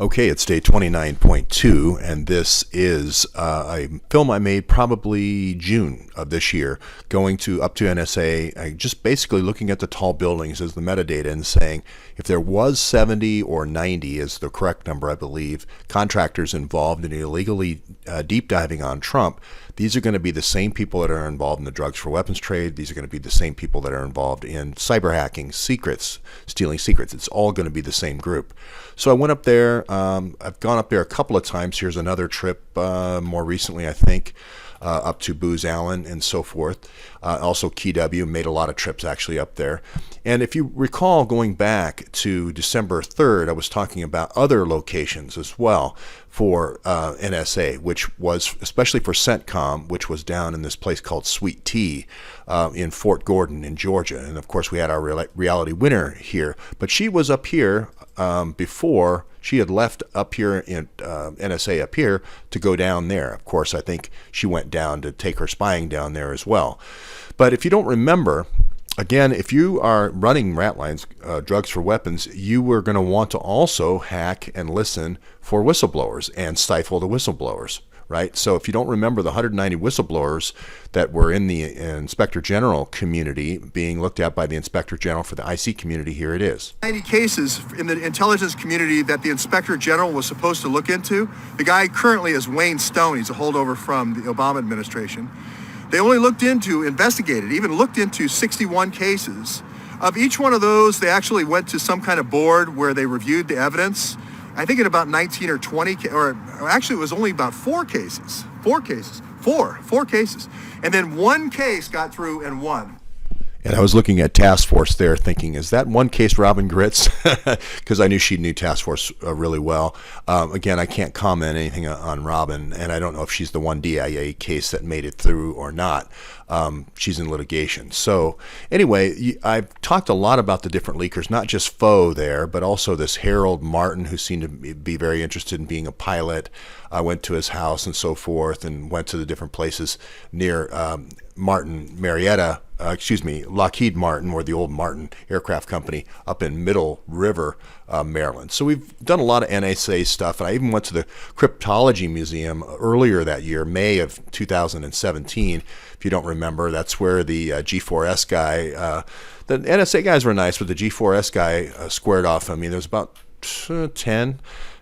Okay, it's day 29.2, and this is a film I made probably June of this year, going up to NSA, just basically looking at the tall buildings as the metadata and saying if there was 70 or 90 is the correct number, I believe, contractors involved in illegally deep diving on Trump, these are going to be the same people that are involved in the drugs for weapons trade. These are going to be the same people that are involved in cyber hacking, secrets, stealing secrets. It's all going to be the same group. So I went up there. I've gone up there a couple of times. Here's another trip more recently, I think, up to Booz Allen and so forth. Also Key W, made a lot of trips actually up there. And if you recall, going back to December 3rd, I was talking about other locations as well for NSA, which was especially for CENTCOM, which was down in this place called Sweet Tea in Fort Gordon in Georgia. And of course, we had our reality winner here. But she was up here before. She had left up here in NSA up here to go down there. Of course, I think she went down to take her spying down there as well. But if you don't remember, again, if you are running Ratlines, drugs for weapons, you were going to want to also hack and listen for whistleblowers and stifle the whistleblowers, right? So if you don't remember the 190 whistleblowers that were in the Inspector General community being looked at by the Inspector General for the IC community, here it is. 90 cases in the intelligence community that the Inspector General was supposed to look into. The guy currently is Wayne Stone. He's a holdover from the Obama administration. They only investigated, even looked into 61 cases. Of each one of those, they actually went to some kind of board where they reviewed the evidence. I think in about 19 or 20, or actually it was only about four cases. Four cases. And then one case got through and won. And I was looking at Task Force there thinking, is that one case Robin Gritz? Because I knew she knew Task Force really well. Again, I can't comment anything on Robin, and I don't know if she's the one DIA case that made it through or not. She's in litigation. So anyway, I've talked a lot about the different leakers, not just Foe there, but also this Harold Martin, who seemed to be very interested in being a pilot. I went to his house and so forth, and went to the different places near Lockheed Martin, or the old Martin Aircraft Company up in Middle River, Maryland. So we've done a lot of NSA stuff, and I even went to the Cryptology Museum earlier that year, May of 2017. If you don't remember, that's where the G4S guy, the NSA guys were nice, but the G4S guy squared off. I mean, there was about 10.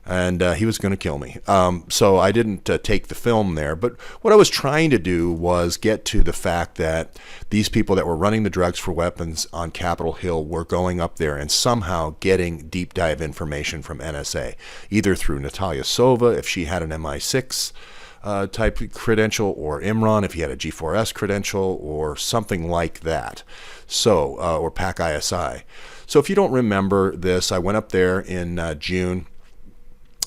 And he was going to kill me. So I didn't take the film there. But what I was trying to do was get to the fact that these people that were running the drugs for weapons on Capitol Hill were going up there and somehow getting deep dive information from NSA, either through Natalia Sova, if she had an MI6 type credential, or Imran, if he had a G4S credential, or something like that. So, or PAC ISI. So if you don't remember this, I went up there in June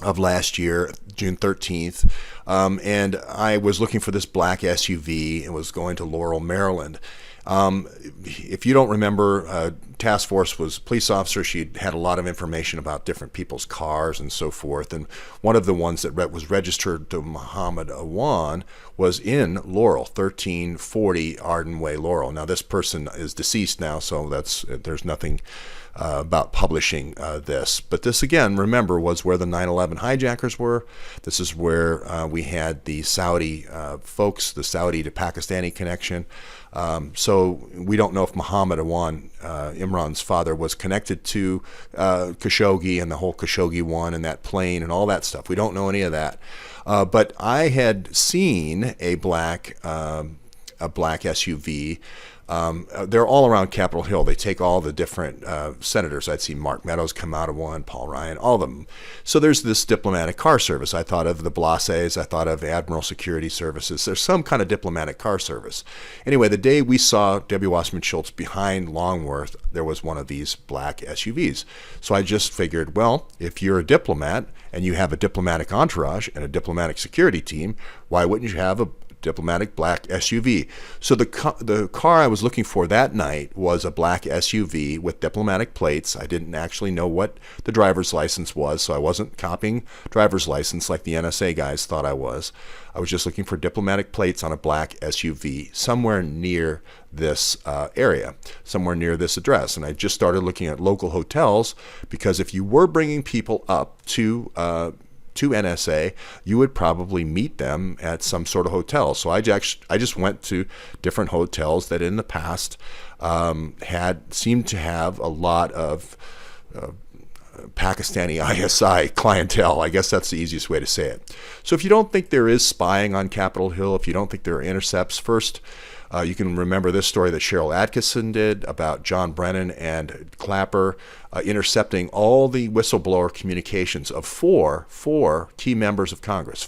of last year, June 13th, and I was looking for this black SUV and was going to Laurel, Maryland. If you don't remember, Task Force was a police officer. She had a lot of information about different people's cars and so forth, and one of the ones that was registered to Muhammad Awan was in Laurel, 1340 Arden Way, Laurel. Now this person is deceased now, so there's nothing about publishing this. But this, again, remember, was where the 9/11 hijackers were. This is where we had the Saudi folks, the Saudi to Pakistani connection. So we don't know if Muhammad Awan, Imran's father, was connected to Khashoggi and the whole Khashoggi one and that plane and all that stuff. We don't know any of that. But I had seen a black SUV. They're all around Capitol Hill. They take all the different senators. I'd seen Mark Meadows come out of one, Paul Ryan, all of them. So there's this diplomatic car service. I thought of the Blases. I thought of Admiral Security Services. There's some kind of diplomatic car service. Anyway, the day we saw Debbie Wasserman Schultz behind Longworth, there was one of these black SUVs. So I just figured, well, if you're a diplomat and you have a diplomatic entourage and a diplomatic security team, why wouldn't you have a diplomatic black SUV. So the car I was looking for that night was a black SUV with diplomatic plates. I didn't actually know what the driver's license was, so I wasn't copying driver's license like the NSA guys thought I was. I was just looking for diplomatic plates on a black SUV somewhere near this area, somewhere near this address. And I just started looking at local hotels, because if you were bringing people up to NSA, you would probably meet them at some sort of hotel. So I just went to different hotels that in the past had seemed to have a lot of Pakistani ISI clientele. I guess that's the easiest way to say it. So if you don't think there is spying on Capitol Hill, if you don't think there are intercepts, first, you can remember this story that Cheryl Atkinson did about John Brennan and Clapper intercepting all the whistleblower communications of four key members of Congress.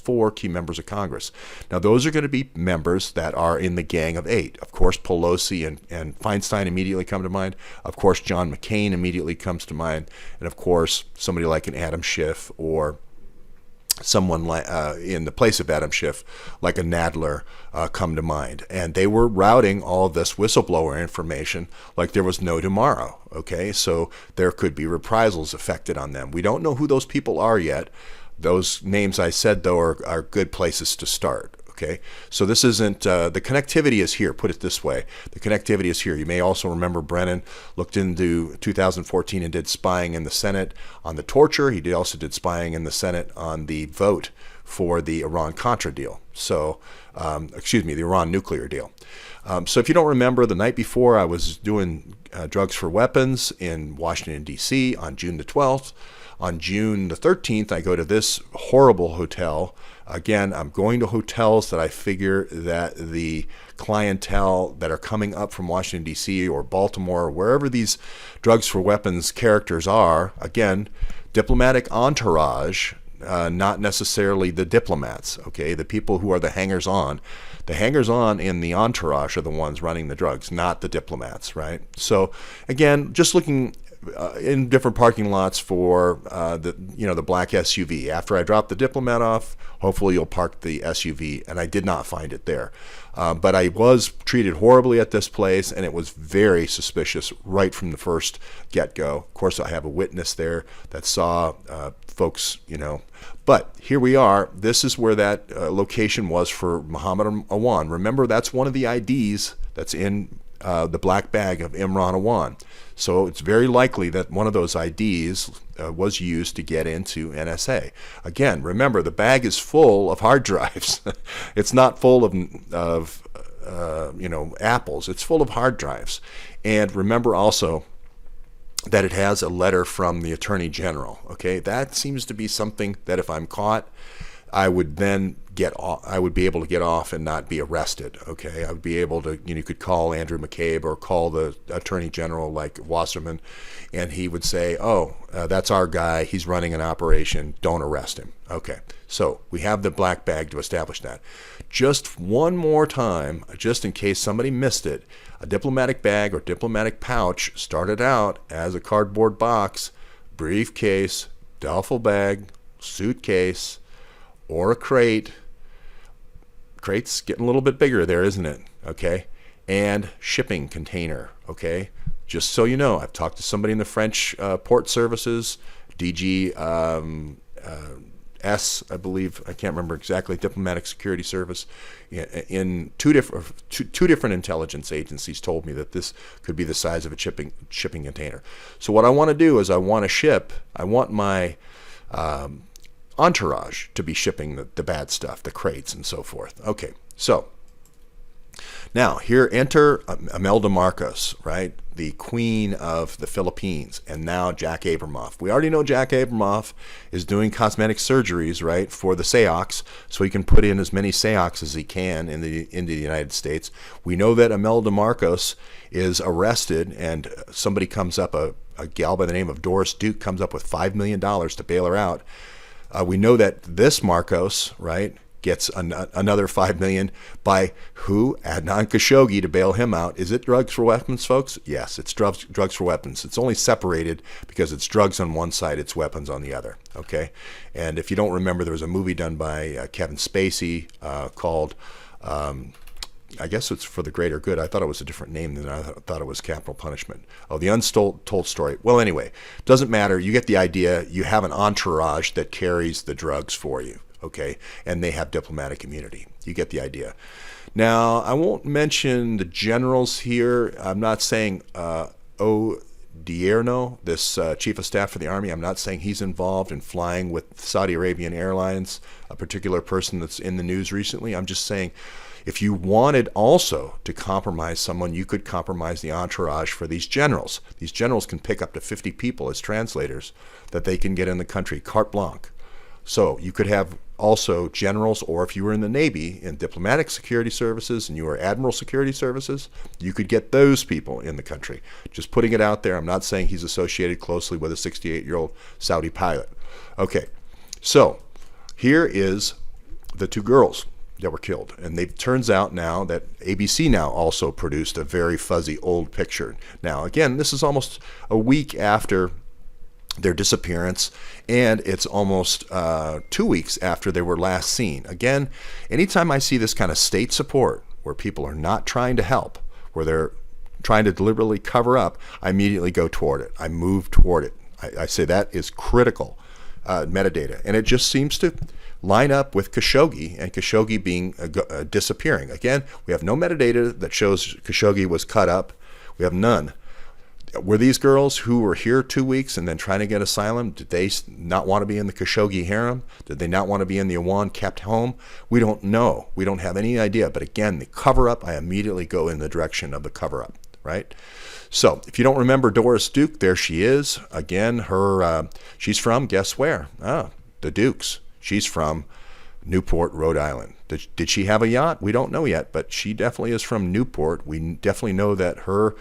Now, those are going to be members that are in the Gang of Eight. Of course, Pelosi and Feinstein immediately come to mind. Of course, John McCain immediately comes to mind. And of course, somebody like an Adam Schiff, or someone like in the place of Adam Schiff, like a Nadler, come to mind. And they were routing all of this whistleblower information like there was no tomorrow. Okay, so there could be reprisals affected on them. We don't know who those people are yet. Those names I said, though, are good places to start. Okay, so this isn't, the connectivity is here, put it this way. The connectivity is here. You may also remember Brennan looked into 2014 and did spying in the Senate on the torture. He also did spying in the Senate on the vote for the Iran-Contra deal. So, the Iran nuclear deal. So if you don't remember, the night before I was doing drugs for weapons in Washington, D.C. on June the 12th. On June the 13th, I go to this horrible hotel. Again, I'm going to hotels that I figure that the clientele that are coming up from Washington, D.C. or Baltimore, or wherever these drugs for weapons characters are, again, diplomatic entourage, not necessarily the diplomats, okay? The people who are the hangers-on. The hangers-on in the entourage are the ones running the drugs, not the diplomats, right? So, again, just looking in different parking lots for the black SUV. After I drop the diplomat off, hopefully you'll park the SUV, and I did not find it there. But I was treated horribly at this place, and it was very suspicious right from the first get-go. Of course, I have a witness there that saw folks, But here we are. This is where that location was for Mohammed Awan. Remember, that's one of the IDs that's in the black bag of Imran Awan. So it's very likely that one of those IDs was used to get into NSA. Again, remember, the bag is full of hard drives. It's not full of apples. It's full of hard drives. And remember also that it has a letter from the Attorney General. Okay, that seems to be something that if I'm caught, I would then I would be able to get off and not be arrested. Okay, I would be able to, you could call Andrew McCabe or call the Attorney General like Wasserman, and he would say, that's our guy. He's running an operation. Don't arrest him. Okay, so we have the black bag to establish that. Just one more time, just in case somebody missed it, a diplomatic bag or diplomatic pouch started out as a cardboard box, briefcase, duffel bag, suitcase, or a crate. Crate's getting a little bit bigger there, isn't it? Okay. And shipping container. Okay. Just so you know, I've talked to somebody in the French port services, DG S, I believe. I can't remember exactly. Diplomatic Security Service. In two different intelligence agencies told me that this could be the size of a shipping container. So what I want to do is I want my entourage to be shipping the bad stuff, the crates and so forth. Okay, so now here enter Imelda Marcos, right? The queen of the Philippines, and now Jack Abramoff. We already know Jack Abramoff is doing cosmetic surgeries, right, for the Seahawks, so he can put in as many Seahawks as he can into the United States. We know that Imelda Marcos is arrested, and somebody comes up, a gal by the name of Doris Duke comes up with $5 million to bail her out. We know that this Marcos, right, gets another $5 million by who? Adnan Khashoggi to bail him out. Is it drugs for weapons, folks? Yes, it's drugs for weapons. It's only separated because it's drugs on one side, it's weapons on the other. Okay, and if you don't remember, there was a movie done by Kevin Spacey called. I guess it's For the Greater Good. I thought it was a different name than I thought it was Capital Punishment. Oh, The Untold Story. Well, anyway, doesn't matter. You get the idea. You have an entourage that carries the drugs for you, okay? And they have diplomatic immunity. You get the idea. Now, I won't mention the generals here. I'm not saying Odierno, this chief of staff for the Army, I'm not saying he's involved in flying with Saudi Arabian Airlines, a particular person that's in the news recently. I'm just saying, if you wanted also to compromise someone, you could compromise the entourage for these generals. These generals can pick up to 50 people as translators that they can get in the country, carte blanche. So you could have also generals, or if you were in the Navy, in diplomatic security services, and you were admiral security services, you could get those people in the country. Just putting it out there. I'm not saying he's associated closely with a 68-year-old Saudi pilot. Okay, so here is the two girls that were killed. And it turns out now that ABC now also produced a very fuzzy old picture. Now, again, this is almost a week after their disappearance, and it's almost 2 weeks after they were last seen. Again, anytime I see this kind of state support where people are not trying to help, where they're trying to deliberately cover up, I immediately go toward it. I move toward it. I say that is critical metadata. And it just seems to line up with Khashoggi, and Khashoggi being disappearing. Again, we have no metadata that shows Khashoggi was cut up. We have none. Were these girls who were here 2 weeks and then trying to get asylum, did they not want to be in the Khashoggi harem? Did they not want to be in the Wuhan kept home? We don't know. We don't have any idea. But again, the cover-up, I immediately go in the direction of the cover-up, right? So if you don't remember Doris Duke, there she is. Again, she's from, guess where? The Dukes. She's from Newport, Rhode Island. Did she have a yacht? We don't know yet, but she definitely is from Newport. We definitely know that her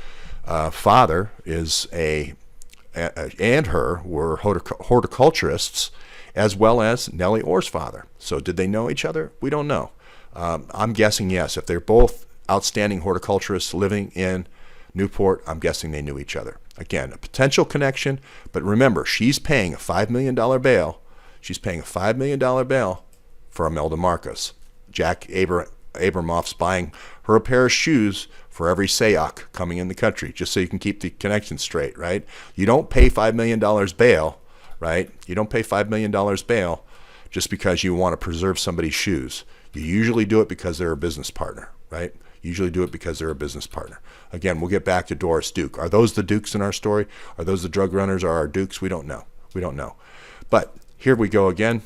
father is and her were horticulturists, as well as Nellie Orr's father. So did they know each other? We don't know. I'm guessing yes. If they're both outstanding horticulturists living in Newport, I'm guessing they knew each other. Again, a potential connection, but remember, she's paying a $5 million bail. She's paying a $5 million bail for Imelda Marcos. Jack Abramoff's buying her a pair of shoes for every SAOC coming in the country, just so you can keep the connection straight, right? You don't pay $5 million bail, right? You don't pay $5 million bail just because you want to preserve somebody's shoes. You usually do it because they're a business partner, right? Usually do it because they're a business partner. Again, we'll get back to Doris Duke. Are those the Dukes in our story? Are those the drug runners or our Dukes? We don't know. We don't know. But here we go again.